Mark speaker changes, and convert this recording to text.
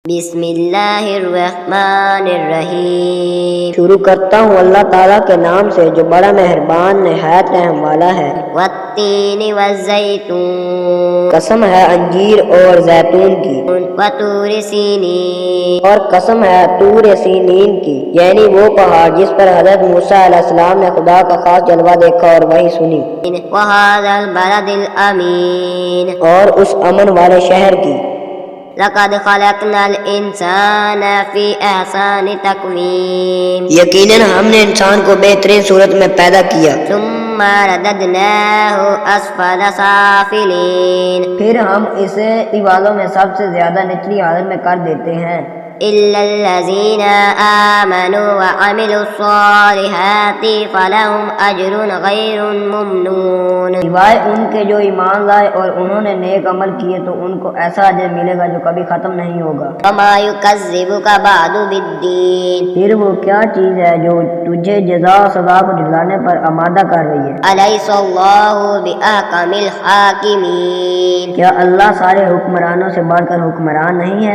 Speaker 1: بسم اللہ الرحمن الرحیم۔
Speaker 2: شروع کرتا ہوں اللہ تعالیٰ کے نام سے جو بڑا مہربان نہایت رحم والا ہے۔
Speaker 1: والتین والزیتون،
Speaker 2: قسم ہے انجیر اور زیتون کی،
Speaker 1: وطور سینین،
Speaker 2: اور قسم ہے طور سینین کی، یعنی وہ پہاڑ جس پر حضرت موسیٰ علیہ السلام نے خدا کا خاص جلوہ دیکھا اور وحی سنی،
Speaker 1: وہذا البلد الامین،
Speaker 2: اور اس امن والے شہر کی۔
Speaker 1: لقد خلقنا الانسان فی احسن تقویم،
Speaker 2: یقیناً ہم نے انسان کو بہترین صورت میں پیدا کیا،
Speaker 1: ثم رددناہ اسفل سافلین،
Speaker 2: پھر ہم اسے دیوالوں میں سب سے زیادہ نچلی حالت میں کر دیتے ہیں،
Speaker 1: الا الذین آمنوا وعملوا الصالحات فلہم اجر غیر ممنون،
Speaker 2: سوائے ان کے جو ایمان لائے اور انہوں نے نیک عمل کیے تو ان کو ایسا اجر ملے گا جو کبھی ختم نہیں ہوگا۔
Speaker 1: وما یکذبک بعد بالدین،
Speaker 2: پھر وہ کیا چیز ہے جو تجھے جزا و سزا کو جھٹلانے پر آمادہ کر رہی ہے؟
Speaker 1: الیس اللہ باحکم الحاکمین،
Speaker 2: کیا اللہ سارے حکمرانوں سے بڑھ کر حکمران نہیں ہے؟